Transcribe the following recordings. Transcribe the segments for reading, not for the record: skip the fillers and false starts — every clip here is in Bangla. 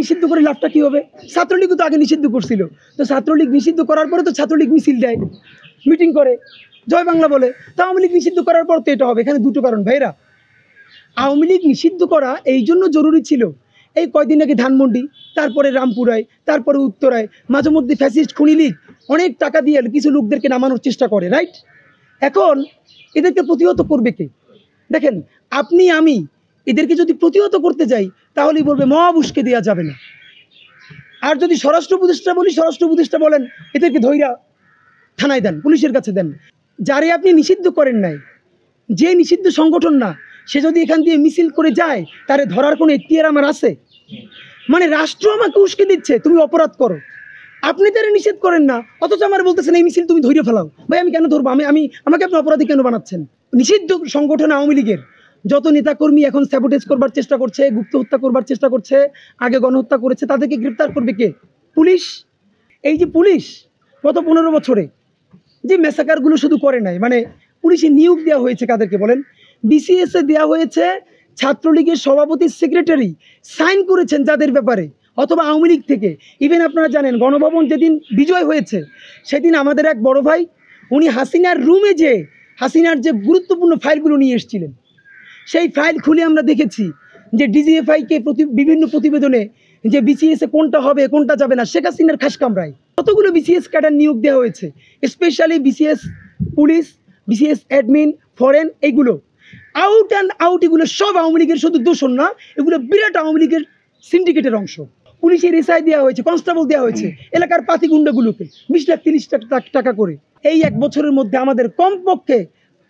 নিষিদ্ধ করে লাভটা কি হবে? ছাত্রলীগও তো আগে নিষিদ্ধ করছিল, তো ছাত্রলীগ নিষিদ্ধ করার পরে তো ছাত্রলীগ মিছিল দেয়, মিটিং করে, জয় বাংলা বলে। তা আওয়ামী লীগ নিষিদ্ধ করার পর তো এটা হবে। এখানে দুটো কারণ ভাইরা। আওয়ামী লীগ নিষিদ্ধ করা এই জন্য জরুরি ছিল, এই কয়দিন আগে ধানমন্ডি, তারপরে রামপুরায়, তারপরে উত্তরায় মাঝে মধ্যে ফ্যাসিস্ট খুনি লীগ অনেক টাকা দিয়ে কিছু লোকদেরকে নামানোর চেষ্টা করে, রাইট? এখন এদেরকে প্রতিহত করবে কে? দেখেন, আপনি আমি এদেরকে যদি প্রতিহত করতে যাই তাহলেই বলবে মহাবুশকে দেওয়া যাবে না। আর যদি স্বরাষ্ট্র উপদেষ্টা বলি, স্বরাষ্ট্র উপদেষ্টা বলেন এদেরকে ধইরা থানায় দেন, পুলিশের কাছে দেন। যারে আপনি নিষিদ্ধ করেন নাই, যে নিষিদ্ধ সংগঠন না, সে যদি এখান দিয়ে মিছিল করে যায়, তারে ধরার কোনো এখতিয়ার আমার আছে? মানে রাষ্ট্র আমাকে উস্কে দিচ্ছে তুমি অপরাধ করো, আপনি তারা নিষেধ করেন না, অথচ আমার বলতেছেন এই মিছিল তুমি ধৈর্য ফেলাও। ভাই আমি কেন ধরবো? আমাকে আপনি অপরাধী কেন বানাচ্ছেন? নিষিদ্ধ সংগঠন আওয়ামী লীগের যত নেতাকর্মী এখন স্যাবোটেজ করবার চেষ্টা করছে, গুপ্ত হত্যা করবার চেষ্টা করছে, আগে গণহত্যা করেছে, তাদেরকে গ্রেপ্তার করবে কে? পুলিশ। এই যে পুলিশ গত 15 বছরে যে ম্যাসাকারগুলো শুধু করে নাই, মানে পুলিশে নিয়োগ দেওয়া হয়েছে কাদেরকে বলেন? বিসিএস এ দেওয়া হয়েছে ছাত্রলীগের সভাপতি, সেক্রেটারি সাইন করেছেন যাদের ব্যাপারে, অথবা আওয়ামী লীগ থেকে। ইভেন আপনারা জানেন গণভবন যেদিন বিজয় হয়েছে সেদিন আমাদের এক বড় ভাই উনি হাসিনার রুমে যে হাসিনার যে গুরুত্বপূর্ণ ফাইলগুলো নিয়ে এসেছিলেন, সেই ফাইল খুলে আমরা দেখেছি যে ডিজিএফআইকে বিভিন্ন প্রতিবেদনে যে বিসিএসে কোনটা হবে কোনটা যাবে না, শেখ হাসিনার খাস কামরায় কতগুলো বিসিএস ক্যাডার নিয়োগ দেওয়া হয়েছে, specially BCS police, BCS admin, foreign, এইগুলো আউট অ্যান্ড আউট, এগুলো সব আওয়ামী লীগের শুধু দোষণ না, এগুলো বিরাট আওয়ামী লীগের সিন্ডিকেটের অংশ। পুলিশের এসআই দেওয়া হয়েছে, কনস্টেবল দেওয়া হয়েছে এলাকার পাতি গুন্ডাগুলোকে 20 লাখ 30 লাখ টাকা করে। এই 1 বছরের মধ্যে আমাদের কমপক্ষে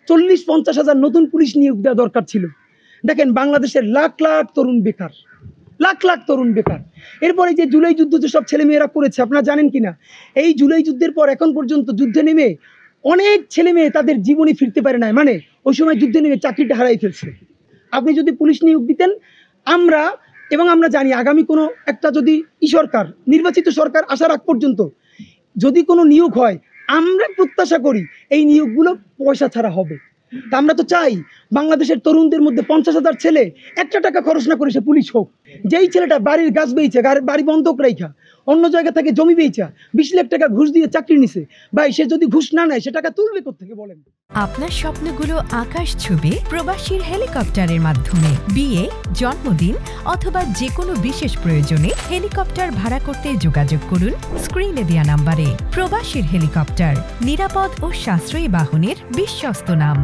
40-50 হাজার নতুন পুলিশ নিয়োগ দেওয়া দরকার ছিল। দেখেন বাংলাদেশের লাখ লাখ তরুণ বেকার, লাখ লাখ তরুণ বেকার। এরপরে যে জুলাই যুদ্ধ যে সব ছেলেমেয়েরা করেছে আপনারা জানেন কিনা, এই জুলাই যুদ্ধের পর এখন পর্যন্ত যুদ্ধে নেমে অনেক ছেলে মেয়ে তাদের জীবনে ফিরতে পারে না, মানে ওই সময় যুদ্ধে নেমে চাকরিটা হারাই ফেলছে। আপনি যদি পুলিশ নিয়োগ দিতেন, আমরা জানি আগামী কোনো একটা যদি সরকার, নির্বাচিত সরকার আসার আগ পর্যন্ত যদি কোনো নিয়োগ হয়, আমরা প্রত্যাশা করি এই নিয়োগগুলো পয়সা ছাড়া হবে। তা আমরা তো চাই বাংলাদেশের তরুণদের মধ্যে 50,000 ছেলে একটা টাকা খরচ না করে সে পুলিশ হোক। যেই ছেলেটা বাড়ির গাছ বেচে, বাড়ি বন্ধক রেখা অন্য জায়গা থেকে জমি বেচা 20 লাখ টাকা ঘুষ দিয়ে চাকরি নিছে, ভাই সে যদি ঘুষ না নেয় সে টাকা তুলবে কোত্থেকে বলেন? আপনার স্বপ্নগুলো আকাশ ছুবে প্রবাসীর হেলিকপ্টারের মাধ্যমে। বিয়ে, জন্মদিন অথবা যে কোনো বিশেষ প্রয়োজনে হেলিকপ্টার ভাড়া করতে যোগাযোগ করুন স্ক্রিনে দেয়া নাম্বারে। প্রবাসীর হেলিকপ্টার, নিরাপদ ও সাশ্রয়ী বাহনের বিশ্বস্ত নাম।